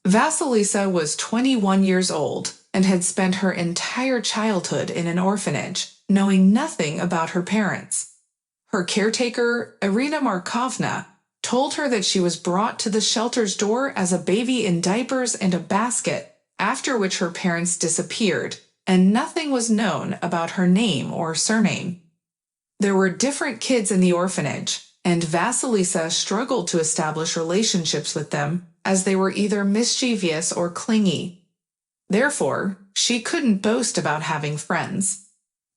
Vasilisa was 21 years old and had spent her entire childhood in an orphanage, knowing nothing about her parents. Her caretaker, Irina Markovna, told her that she was brought to the shelter's door as a baby in diapers and a basket, after which her parents disappeared, and nothing was known about her name or surname. There were different kids in the orphanage, and Vasilisa struggled to establish relationships with them as they were either mischievous or clingy. Therefore, she couldn't boast about having friends.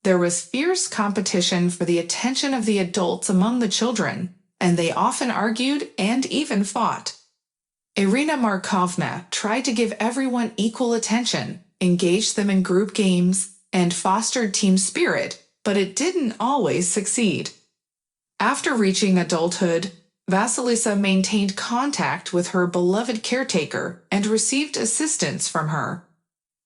There was fierce competition for the attention of the adults among the children, and they often argued and even fought. Irina Markovna tried to give everyone equal attention, engaged them in group games, and fostered team spirit, but it didn't always succeed. After reaching adulthood, Vasilisa maintained contact with her beloved caretaker and received assistance from her.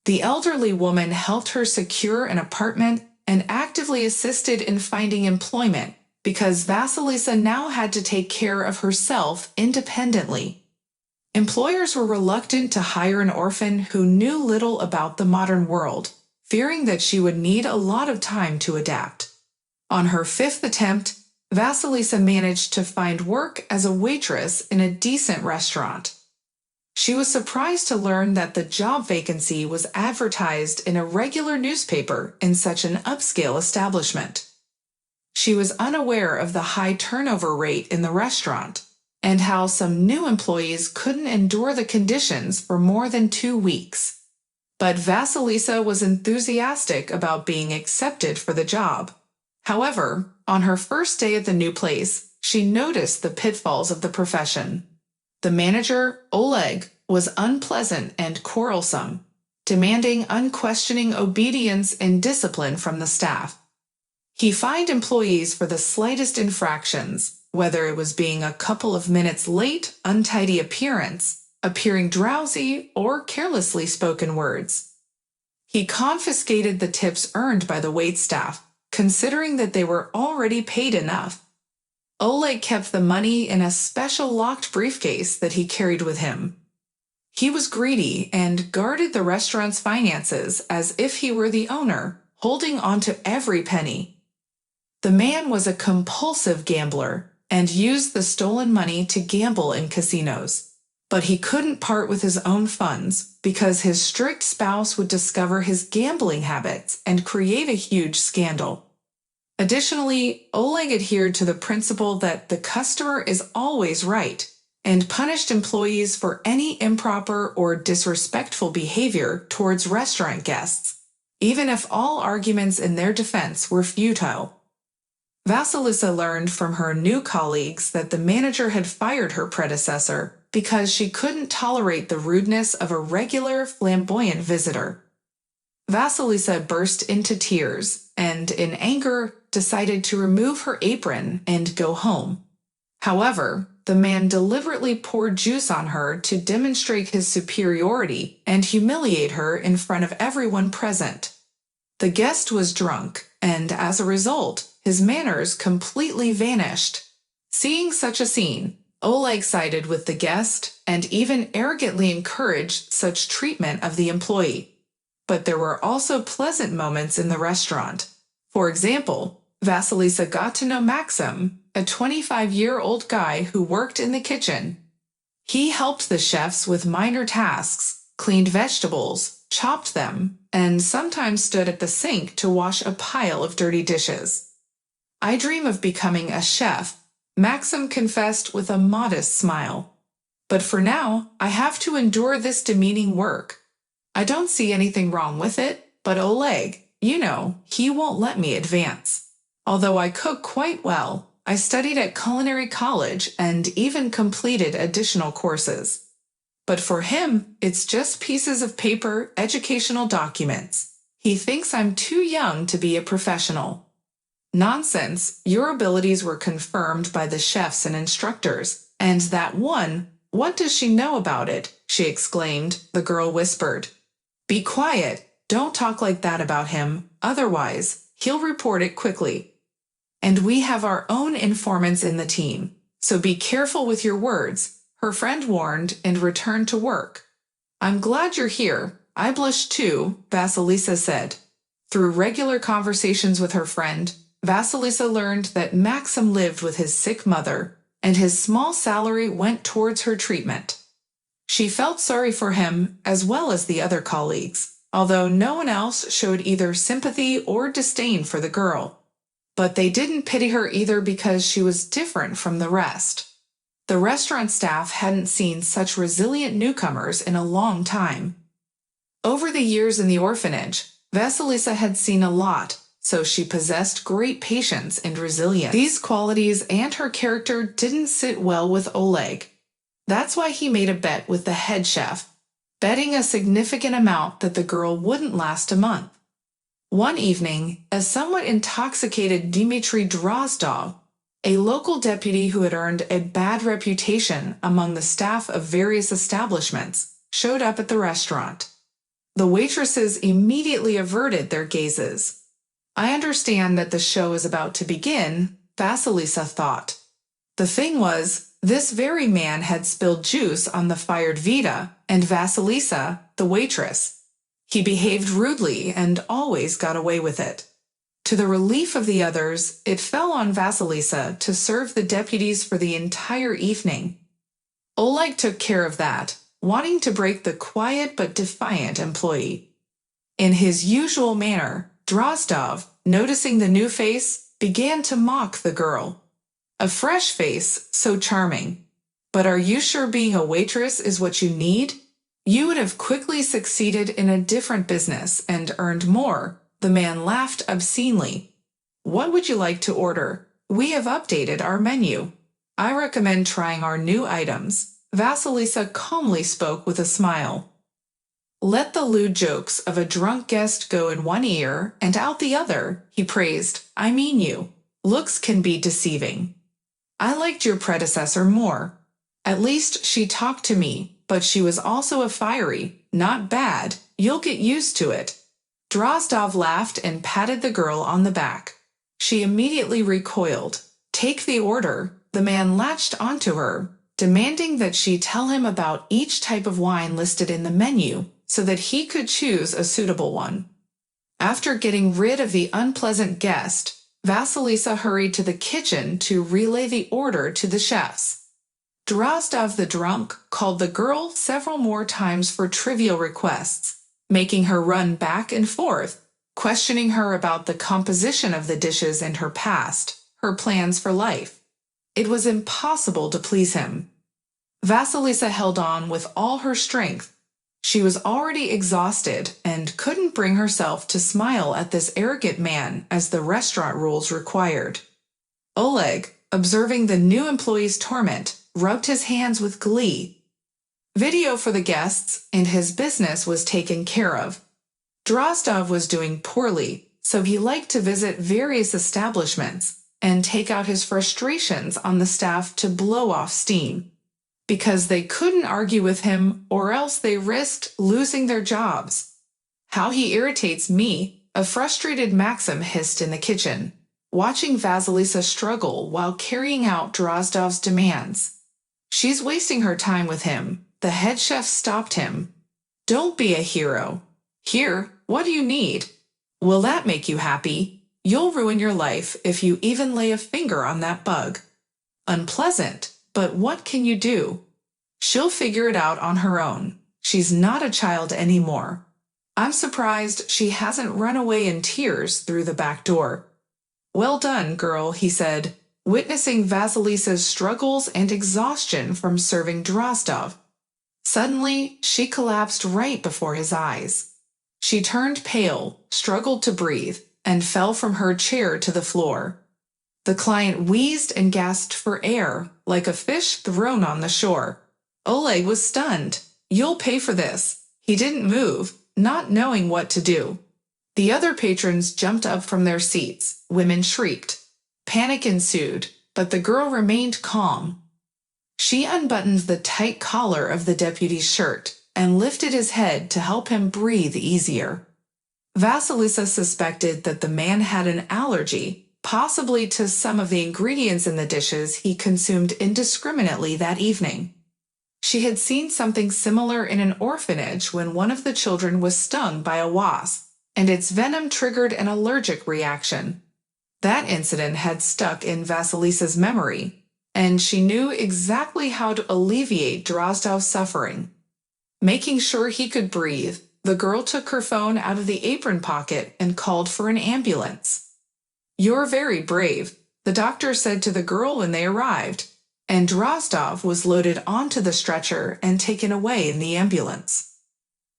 The elderly woman helped her secure an apartment and actively assisted in finding employment because Vasilisa now had to take care of herself independently. Employers were reluctant to hire an orphan who knew little about the modern world, fearing that she would need a lot of time to adapt. On her fifth attempt, Vasilisa managed to find work as a waitress in a decent restaurant. She was surprised to learn that the job vacancy was advertised in a regular newspaper in such an upscale establishment. She was unaware of the high turnover rate in the restaurant and how some new employees couldn't endure the conditions for more than 2 weeks. But Vasilisa was enthusiastic about being accepted for the job. However, on her first day at the new place, she noticed the pitfalls of the profession. The manager, Oleg, was unpleasant and quarrelsome, demanding unquestioning obedience and discipline from the staff. He fined employees for the slightest infractions, whether it was being a couple of minutes late, untidy appearance, appearing drowsy, or carelessly spoken words. He confiscated the tips earned by the waitstaff, considering that they were already paid enough. Oleg kept the money in a special locked briefcase that he carried with him. He was greedy and guarded the restaurant's finances as if he were the owner, holding onto every penny. The man was a compulsive gambler and used the stolen money to gamble in casinos. But he couldn't part with his own funds because his strict spouse would discover his gambling habits and create a huge scandal. Additionally, Oleg adhered to the principle that the customer is always right and punished employees for any improper or disrespectful behavior towards restaurant guests, even if all arguments in their defense were futile. Vasilisa learned from her new colleagues that the manager had fired her predecessor because she couldn't tolerate the rudeness of a regular, flamboyant visitor. Vasilisa burst into tears and, in anger, decided to remove her apron and go home. However, the man deliberately poured juice on her to demonstrate his superiority and humiliate her in front of everyone present. The guest was drunk, and as a result, his manners completely vanished. Seeing such a scene, Oleg sided with the guest and even arrogantly encouraged such treatment of the employee. But there were also pleasant moments in the restaurant. For example, Vasilisa got to know Maxim, a 25-year-old guy who worked in the kitchen. He helped the chefs with minor tasks, cleaned vegetables, chopped them, and sometimes stood at the sink to wash a pile of dirty dishes. "I dream of becoming a chef," Maxim confessed with a modest smile. "But for now, I have to endure this demeaning work. I don't see anything wrong with it, but Oleg, he won't let me advance. Although I cook quite well, I studied at culinary college and even completed additional courses. But for him, it's just pieces of paper, educational documents. He thinks I'm too young to be a professional." Nonsense, your abilities were confirmed by the chefs and instructors, and that one, "What does she know about it?" she exclaimed, the girl whispered. "Be quiet, don't talk like that about him, otherwise, he'll report it quickly. And we have our own informants in the team, so be careful with your words," her friend warned and returned to work. I'm glad you're here. I blush too, Vasilisa said. Through regular conversations with her friend, Vasilisa learned that Maxim lived with his sick mother, and his small salary went towards her treatment. She felt sorry for him as well as the other colleagues, although no one else showed either sympathy or disdain for the girl. But they didn't pity her either because she was different from the rest. The restaurant staff hadn't seen such resilient newcomers in a long time. Over the years in the orphanage, Vasilisa had seen a lot, so she possessed great patience and resilience. These qualities and her character didn't sit well with Oleg. That's why he made a bet with the head chef, betting a significant amount that the girl wouldn't last a month. One evening, a somewhat intoxicated Dmitry Drozdov, a local deputy who had earned a bad reputation among the staff of various establishments, showed up at the restaurant. The waitresses immediately averted their gazes. I understand that the show is about to begin, Vasilisa thought. The thing was, this very man had spilled juice on the fired Vita and Vasilisa, the waitress. He behaved rudely and always got away with it. To the relief of the others, it fell on Vasilisa to serve the deputies for the entire evening. Oleg took care of that, wanting to break the quiet but defiant employee. In his usual manner, Drozdov, noticing the new face, began to mock the girl. A fresh face, so charming. But are you sure being a waitress is what you need? You would have quickly succeeded in a different business and earned more. The man laughed obscenely. What would you like to order? We have updated our menu. I recommend trying our new items. Vasilisa calmly spoke with a smile. Let the lewd jokes of a drunk guest go in one ear and out the other, he praised. I mean you. Looks can be deceiving. I liked your predecessor more. At least she talked to me, but she was also a fiery, not bad. You'll get used to it. Drozdov laughed and patted the girl on the back. She immediately recoiled. Take the order. The man latched onto her, demanding that she tell him about each type of wine listed in the menu so that he could choose a suitable one. After getting rid of the unpleasant guest, Vasilisa hurried to the kitchen to relay the order to the chefs. Drozdov the drunk called the girl several more times for trivial requests, making her run back and forth, questioning her about the composition of the dishes and her past, her plans for life. It was impossible to please him. Vasilisa held on with all her strength. She was already exhausted and couldn't bring herself to smile at this arrogant man as the restaurant rules required. Oleg, observing the new employee's torment, rubbed his hands with glee. Video for the guests and his business was taken care of. Drozdov was doing poorly, so he liked to visit various establishments and take out his frustrations on the staff to blow off steam. Because they couldn't argue with him or else they risked losing their jobs. How he irritates me, a frustrated Maxim hissed in the kitchen, watching Vasilisa struggle while carrying out Drozdov's demands. She's wasting her time with him. The head chef stopped him. Don't be a hero. Here, what do you need? Will that make you happy? You'll ruin your life if you even lay a finger on that bug. Unpleasant, but what can you do? She'll figure it out on her own. She's not a child anymore. I'm surprised she hasn't run away in tears through the back door. Well done, girl, he said, witnessing Vasilisa's struggles and exhaustion from serving Drozdov. Suddenly, she collapsed right before his eyes. She turned pale, struggled to breathe, and fell from her chair to the floor. The client wheezed and gasped for air, like a fish thrown on the shore. Oleg was stunned. You'll pay for this. He didn't move, not knowing what to do. The other patrons jumped up from their seats. Women shrieked. Panic ensued, but the girl remained calm. She unbuttoned the tight collar of the deputy's shirt and lifted his head to help him breathe easier. Vasilisa suspected that the man had an allergy, possibly to some of the ingredients in the dishes he consumed indiscriminately that evening. She had seen something similar in an orphanage when one of the children was stung by a wasp, and its venom triggered an allergic reaction. That incident had stuck in Vasilisa's memory, and she knew exactly how to alleviate Drozdov's suffering. Making sure he could breathe, the girl took her phone out of the apron pocket and called for an ambulance. "You're very brave," the doctor said to the girl when they arrived, and Drozdov was loaded onto the stretcher and taken away in the ambulance.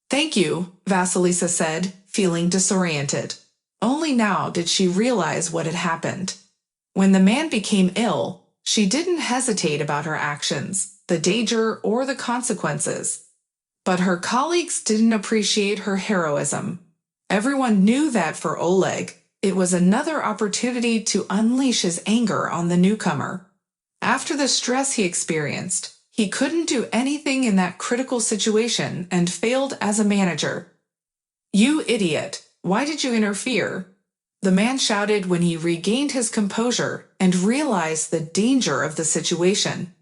"Thank you," Vasilisa said, feeling disoriented. Only now did she realize what had happened. When the man became ill, she didn't hesitate about her actions, the danger, or the consequences. But her colleagues didn't appreciate her heroism. Everyone knew that for Oleg, it was another opportunity to unleash his anger on the newcomer. After the stress he experienced, he couldn't do anything in that critical situation and failed as a manager. "You idiot! Why did you interfere?" the man shouted when he regained his composure and realized the danger of the situation.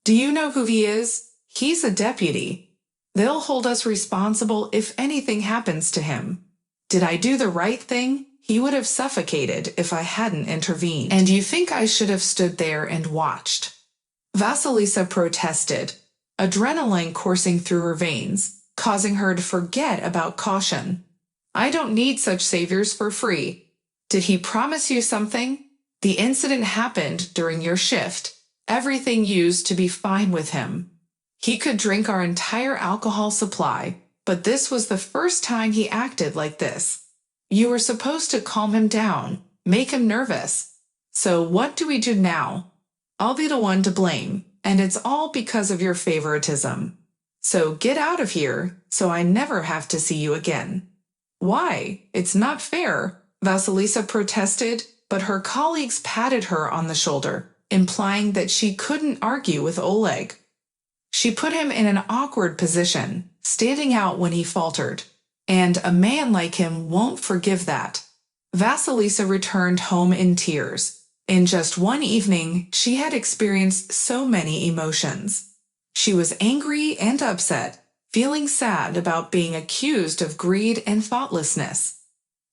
"Do you know who he is? He's a deputy. They'll hold us responsible if anything happens to him. Did I do the right thing? He would have suffocated if I hadn't intervened. And you think I should have stood there and watched?" Vasilisa protested, adrenaline coursing through her veins, causing her to forget about caution. "I don't need such saviors for free. Did he promise you something? The incident happened during your shift. Everything used to be fine with him. He could drink our entire alcohol supply, but this was the first time he acted like this. You were supposed to calm him down, make him nervous. So what do we do now? I'll be the one to blame, and it's all because of your favoritism. So get out of here, so I never have to see you again." "Why? It's not fair," Vasilisa protested, but her colleagues patted her on the shoulder, implying that she couldn't argue with Oleg. She put him in an awkward position, standing out when he faltered, and a man like him won't forgive that. Vasilisa returned home in tears. In just one evening, she had experienced so many emotions. She was angry and upset, feeling sad about being accused of greed and thoughtlessness.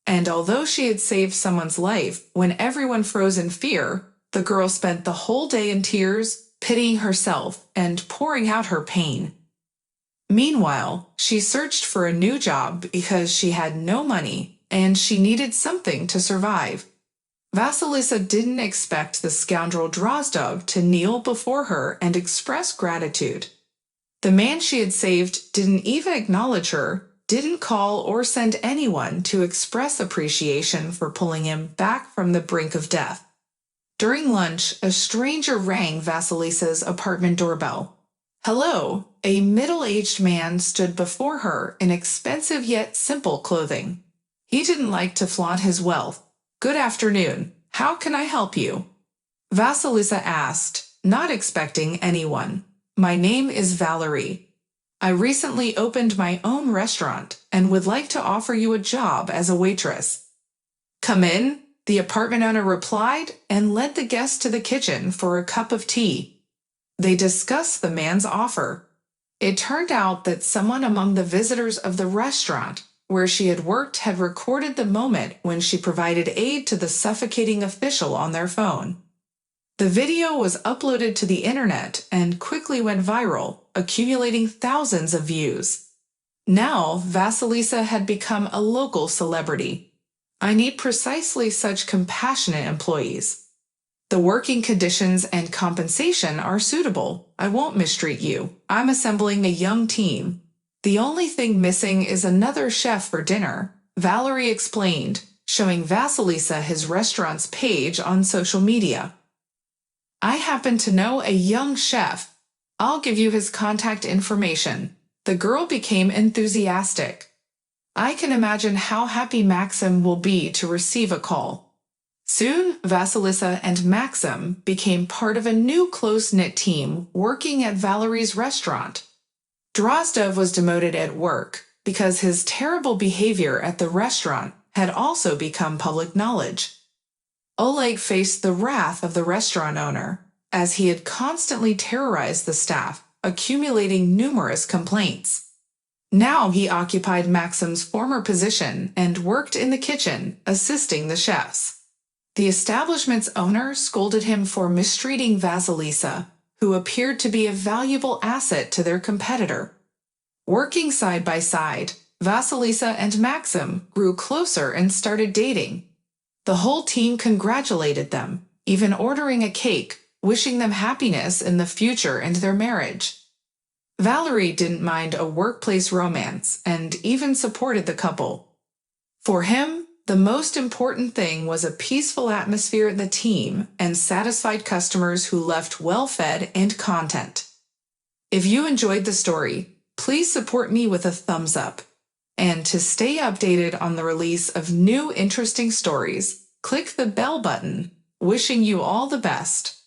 And although she had saved someone's life when everyone froze in fear, the girl spent the whole day in tears, pitying herself and pouring out her pain. Meanwhile, she searched for a new job because she had no money and she needed something to survive. Vasilisa didn't expect the scoundrel Drozdov to kneel before her and express gratitude. The man she had saved didn't even acknowledge her, didn't call or send anyone to express appreciation for pulling him back from the brink of death. During lunch, a stranger rang Vasilisa's apartment doorbell. "Hello," a middle-aged man stood before her in expensive yet simple clothing. He didn't like to flaunt his wealth. "Good afternoon. How can I help you?" Vasilisa asked, not expecting anyone. "My name is Valerie. I recently opened my own restaurant and would like to offer you a job as a waitress." "Come in," the apartment owner replied and led the guest to the kitchen for a cup of tea. They discussed the man's offer. It turned out that someone among the visitors of the restaurant where she had worked had recorded the moment when she provided aid to the suffocating official on their phone. The video was uploaded to the internet and quickly went viral, accumulating thousands of views. Now, Vasilisa had become a local celebrity. "I need precisely such compassionate employees. The working conditions and compensation are suitable. I won't mistreat you. I'm assembling a young team. The only thing missing is another chef for dinner," Valerie explained, showing Vasilisa his restaurant's page on social media. "I happen to know a young chef. I'll give you his contact information." The girl became enthusiastic. "I can imagine how happy Maxim will be to receive a call." Soon, Vasilisa and Maxim became part of a new close-knit team working at Valerie's restaurant. Drozdov was demoted at work because his terrible behavior at the restaurant had also become public knowledge. Oleg faced the wrath of the restaurant owner, as he had constantly terrorized the staff, accumulating numerous complaints. Now he occupied Maxim's former position and worked in the kitchen, assisting the chefs. The establishment's owner scolded him for mistreating Vasilisa, who appeared to be a valuable asset to their competitor. Working side by side, Vasilisa and Maxim grew closer and started dating. The whole team congratulated them, even ordering a cake, wishing them happiness in the future and their marriage. Valerie didn't mind a workplace romance and even supported the couple. For him, the most important thing was a peaceful atmosphere in the team and satisfied customers who left well-fed and content. If you enjoyed the story, please support me with a thumbs up. And to stay updated on the release of new interesting stories, click the bell button. Wishing you all the best.